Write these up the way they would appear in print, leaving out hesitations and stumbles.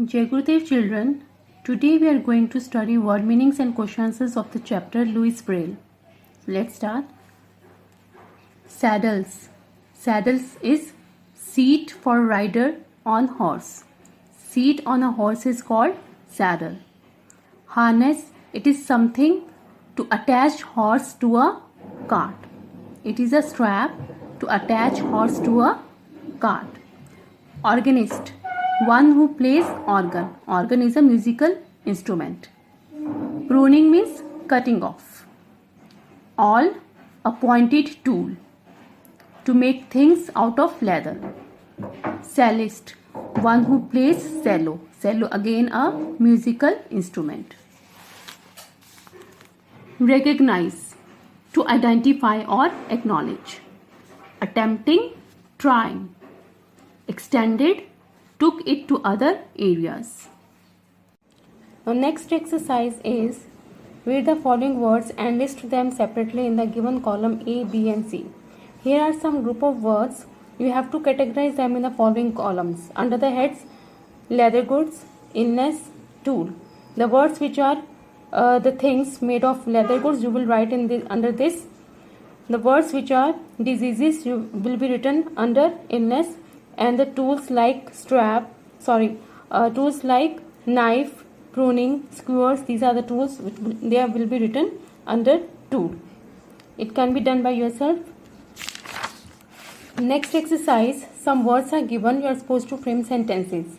Jai Gurudev children, today we are going to study word meanings and question answers of the chapter Louis Braille. Let's start. Saddles. Saddles is seat for rider on horse. Seat on a horse is called saddle. Harness, it is something to attach horse to a cart. It is a strap to attach horse to a cart. Organist, one who plays organ. Organ is a musical instrument. Pruning means cutting off. Awl, a pointed tool to make things out of leather. Cellist, one who plays cello. Cello again a musical instrument. Recognize, to identify or acknowledge. Attempting, trying. Extended, took it to other areas. Now next exercise is read the following words and list them separately in the given column A, B and C. Here are some group of words. You have to categorize them in the following columns. Under the heads, leather goods, illness, tool. The words which are the things made of leather goods you will write in this, under this. The words which are diseases you will be written under illness, and the tools like tools like knife, pruning, skewers, these are the tools which they will be written under tool. It can be done by yourself. Next exercise, some words are given. You are supposed to frame sentences.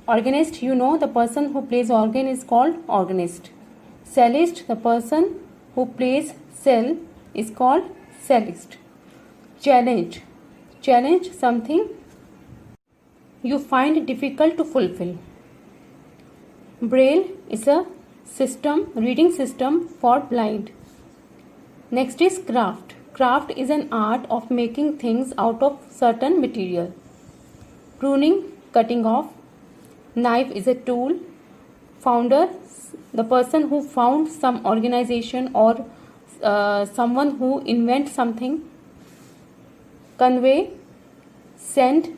Organist, you know the person who plays organ is called organist. Cellist, the person who plays cell is called cellist. Challenge, challenge something you find difficult to fulfill. Braille is a system, reading system for blind. Next is craft. Craft is an art of making things out of certain material. Pruning, cutting off. Knife is a tool. Founder, the person who found some organization or someone who invents something. Convey, send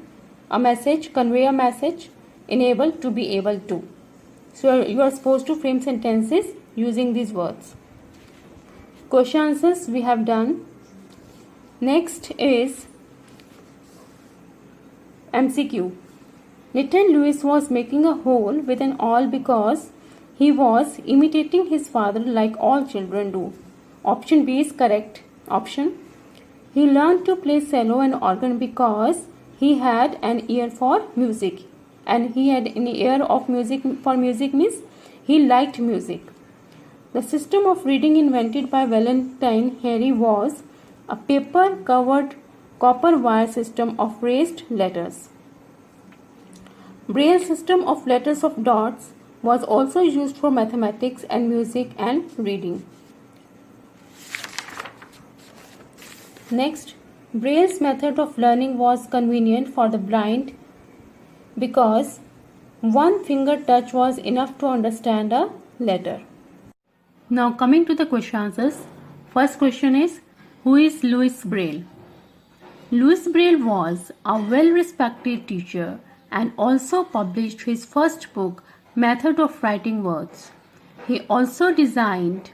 a message, convey a message. Enable, to be able to. So you are supposed to frame sentences using these words. Question answers we have done. Next is MCQ. Little Louis was making a hole with an awl because he was imitating his father like all children do. Option B is correct option. He learned to play cello and organ because he had an ear for music. And he had an ear of music for music means he liked music. The system of reading invented by Valentine Harry was a paper covered copper wire system of raised letters. Braille system of letters of dots was also used for mathematics and music and reading. Next, Braille's method of learning was convenient for the blind because one finger touch was enough to understand a letter. Now coming to the question answers. First question is, who is Louis Braille? Louis Braille was a well-respected teacher and also published his first book, Method of Writing Words. He also designed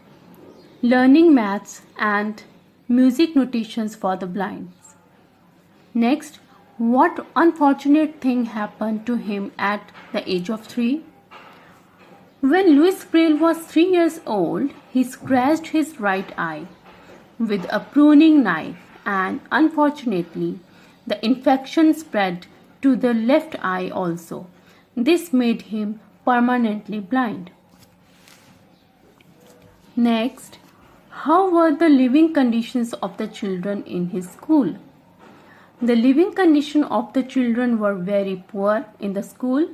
learning maths and music notations for the blind. Next, what unfortunate thing happened to him at the age of 3? When Louis Braille was 3 years old, he scratched his right eye with a pruning knife, and unfortunately, the infection spread to the left eye also. This made him permanently blind. Next, how were the living conditions of the children in his school? The living condition of the children were very poor in the school.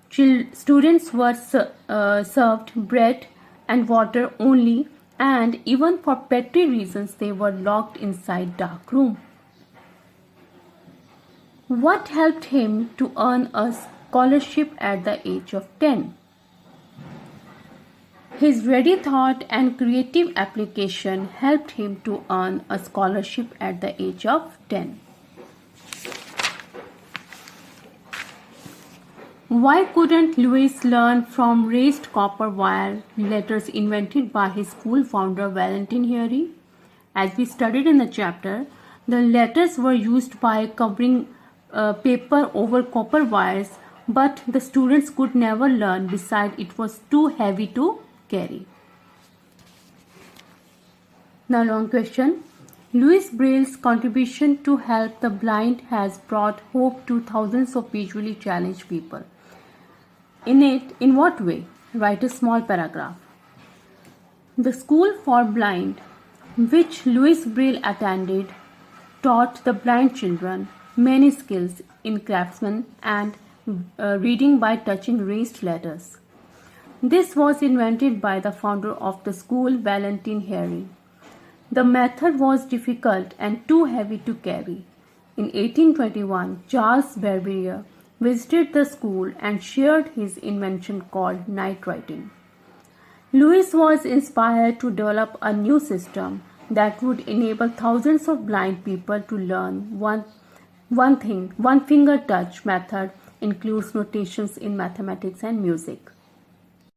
Students were served bread and water only, and even for petty reasons they were locked inside dark room. What helped him to earn a scholarship at the age of 10? His ready thought and creative application helped him to earn a scholarship at the age of 10. Why couldn't Louis learn from raised copper wire letters invented by his school founder Valentin Hairy? As we studied in the chapter, the letters were used by covering paper over copper wires, but the students could never learn, besides it was too heavy to carry. Now long question. Louis Braille's contribution to help the blind has brought hope to thousands of visually challenged people. In what way? Write a small paragraph. The school for blind, which Louis Braille attended, taught the blind children many skills in craftsman and reading by touching raised letters. This was invented by the founder of the school, Valentin Hairy. The method was difficult and too heavy to carry. In 1821, Charles Babbage visited the school and shared his invention called night writing. Louis was inspired to develop a new system that would enable thousands of blind people to learn one finger touch method includes notations in mathematics and music.